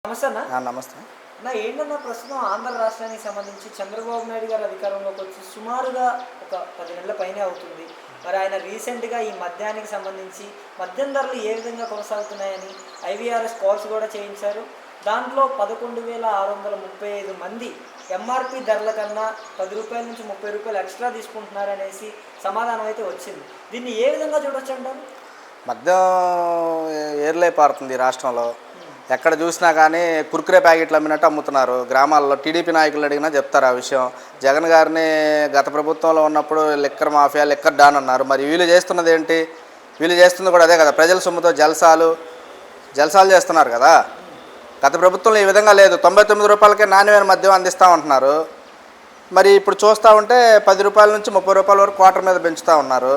నమస్తే అన్న. నమస్తే. అన్న ఏంటన్నా ప్రస్తుతం ఆంధ్ర రాష్ట్రానికి సంబంధించి చంద్రబాబు నాయుడు గారు అధికారంలోకి వచ్చి సుమారుగా ఒక 10 నెలల పైనే అవుతుంది. మరి ఆయన రీసెంట్‌గా ఈ మద్యానికి సంబంధించి మద్యం ధరలు ఏ విధంగా కొనసాగుతున్నాయని ఐవీఆర్ఎస్ కాల్స్ కూడా చేయించారు. దాంట్లో 11,635 మంది ఎంఆర్‌పీ ధరల కన్నా రూ. 10 నుంచి రూ. 30 ఎక్స్ట్రా తీసుకుంటున్నారనేసి సమాధానం అయితే వచ్చింది. దీన్ని ఏ విధంగా చూడొచ్చంటారు? మద్యం ఏర్లై పారుతుంది ఈ రాష్ట్రంలో. ఎక్కడ చూసినా కానీ కుర్కురే ప్యాకెట్లు అమ్మినట్టు అమ్ముతున్నారు. గ్రామాల్లో టీడీపీ నాయకులు అడిగినా చెప్తారు ఆ విషయం. జగన్ గారిని గత ప్రభుత్వంలో ఉన్నప్పుడు లిక్కర్ మాఫియా, లిక్కర్ డాన్ అన్నారు. మరి వీళ్ళు చేస్తున్నది ఏంటి? వీళ్ళు చేస్తుంది కూడా అదే కదా, ప్రజల సొమ్ముతో జల్సాలు చేస్తున్నారు కదా. గత ప్రభుత్వంలో ఈ విధంగా లేదు. 99 రూపాయలకే నాణ్యమైన మద్యం అందిస్తామంటున్నారు. మరి ఇప్పుడు చూస్తూ ఉంటే 10 రూపాయల నుంచి 30 రూపాయల వరకు క్వార్టర్ మీద పెంచుతూ ఉన్నారు.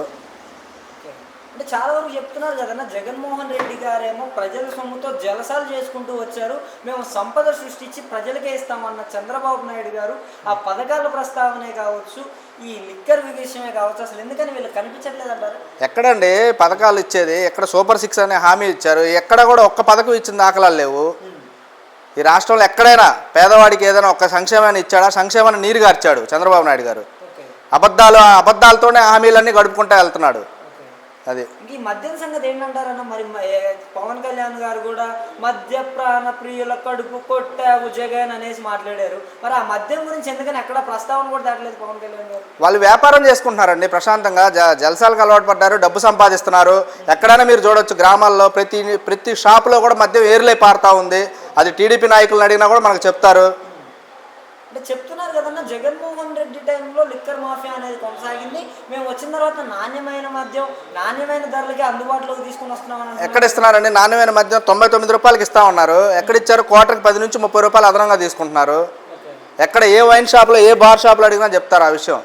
అంటే చాలా వరకు చెప్తున్నారు కదన్నా, జగన్మోహన్ రెడ్డి గారేమో ప్రజల సొమ్ముతో జలసాలు చేసుకుంటూ వచ్చారు, మేము సంపద సృష్టించి ప్రజలకే ఇస్తామన్న చంద్రబాబు నాయుడు గారు ఆ పథకాల ప్రస్తావనే కావచ్చు, ఈ లిక్కర్ విషయమే కావచ్చు, అసలు ఎందుకని వీళ్ళు కనిపించట్లేదంటారు? ఎక్కడండి పథకాలు ఇచ్చేది? ఎక్కడ సూపర్ 6 అనే హామీ ఇచ్చారు, ఎక్కడ కూడా ఒక్క పథకం ఇచ్చిన దాఖలాలు లేవు. ఈ రాష్ట్రంలో ఎక్కడైనా పేదవాడికి ఏదైనా ఒక్క సంక్షేమాన్ని ఇచ్చాడా? సంక్షేమాన్ని నీరుగార్చాడు చంద్రబాబు నాయుడు గారు. అబద్ధాలతోనే హామీలన్నీ గడుపుకుంటూ వెళ్తున్నాడు. అది ఈ మద్యం సంగతి ఏంటంటారన్న? మరి పవన్ కళ్యాణ్ గారు కూడా మద్య ప్రాణ ప్రియుల కడుపు కొట్టావు జగన్ అనేసి మాట్లాడారు. మరి ఆ మద్యం గురించి ఎందుకని ఎక్కడ ప్రస్తావన కూడా దాటలేదు పవన్ కళ్యాణ్ గారు? వాళ్ళు వ్యాపారం చేసుకుంటున్నారండి ప్రశాంతంగా, జలసాలకు అలవాటు పడ్డారు, డబ్బు సంపాదిస్తున్నారు. ఎక్కడైనా మీరు చూడొచ్చు గ్రామాల్లో ప్రతి షాపులో కూడా మద్యం ఏరులై పారుతూ ఉంది. అది టీడీపీ నాయకులను అడిగినా కూడా మనకు చెప్తారు. అంటే చెప్తున్నారు కదన్నా, జగన్మోహన్ రెడ్డి టైంలో లిక్కర్ మాఫియా అనేది కొనసాగింది, మేము వచ్చిన తర్వాత నాణ్యమైన మద్యం నాణ్యమైన ధరలకి అందుబాటులోకి తీసుకుని వస్తున్నామని. ఎక్కడ ఇస్తున్నారండి నాణ్యమైన మద్యం? 99 రూపాయలకి ఇస్తా ఉన్నారు. ఎక్కడిచ్చారు? క్వార్టర్కి 10 నుంచి 30 రూపాయలు అదనంగా తీసుకుంటున్నారు. ఎక్కడ ఏ వైన్ షాప్లో, ఏ బార్ షాప్లో అడిగినా చెప్తారు ఆ విషయం.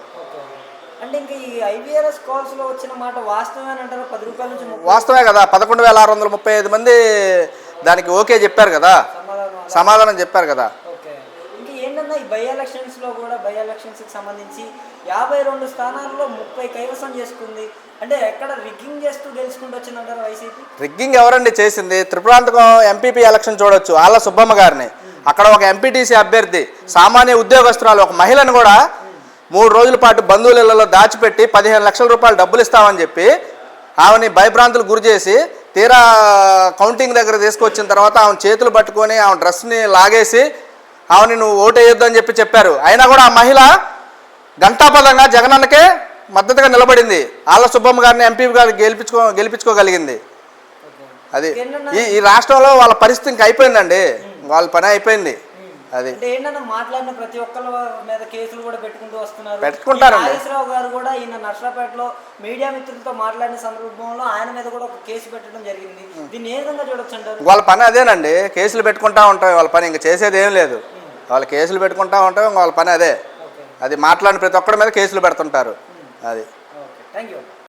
అంటే ఇంకా ఈ ఐవీఆర్ఎస్ కాల్స్లో వచ్చిన మాట వాస్తవేనంటారు? 10 రూపాయల నుంచి 30. వాస్తవే కదా. 11,635 మంది దానికి ఓకే చెప్పారు కదా, సమాధానం చెప్పారు కదా. ఏంటన్నా ఈ బై ఎలక్షన్స్లో కూడా బై ఎలక్షన్స్కి సంబంధించి 52 స్థానాల్లో 30 కైవసం చేసుకుంది. అంటే ఎక్కడ రిగ్గింగ్ చేస్తూ గెలుచుకుంటూ వచ్చిందంటారు వైసీపీ? రిగ్గింగ్ ఎవరండి చేసింది? త్రిపురాంతకం ఎంపీపీ ఎలక్షన్ చూడొచ్చు, ఆళ్ళ సుబ్బమ్మ గారిని. అక్కడ ఒక ఎంపీటీసీ అభ్యర్థి సామాన్య ఉద్యోగస్తురాలు ఒక మహిళను కూడా 3 రోజుల పాటు బంధువుల ఇళ్లలో దాచిపెట్టి 15 లక్షల రూపాయలు డబ్బులు ఇస్తామని చెప్పి ఆమెని భయభ్రాంతులు గురి చేసి తీరా కౌంటింగ్ దగ్గర తీసుకొచ్చిన తర్వాత ఆమె చేతులు పట్టుకొని ఆమె డ్రెస్ని లాగేసి ఆమెని నువ్వు ఓటు వేయొద్దు అని చెప్పారు. అయినా కూడా ఆ మహిళ ఘంటాపదంగా జగనన్నకే మద్దతుగా నిలబడింది. ఆళ్ళ సుబ్బమ్మ గారిని ఎంపీ గారిని గెలిపించుకోగలిగింది. అది ఈ రాష్ట్రంలో వాళ్ళ పరిస్థితి ఇంక అయిపోయిందండి, వాళ్ళ పని అయిపోయింది. అది ఏంటన్నా మాట్లాడిన ప్రతి ఒక్కళ్ళ మీద కేసులు కూడా పెట్టుకుంటారు. నాగేశ్వరరావు గారు కూడా ఈయన నర్సరాపేటలో మీడియా మిత్రులతో మాట్లాడిన సందర్భంలో ఆయన మీద కూడా ఒక కేసు పెట్టడం జరిగింది. దీన్ని ఏ విధంగా చూడొచ్చు అంటారు? వాళ్ళ పని అదేనండి, కేసులు పెట్టుకుంటా ఉంటాం. వాళ్ళ పని ఇంక చేసేది ఏం లేదు. వాళ్ళ కేసులు పెట్టుకుంటా ఉంటాం, వాళ్ళ పని అదే. అది మాట్లాడిన ప్రతి ఒక్కరి మీద కేసులు పెడుతుంటారు. అది. Thank you.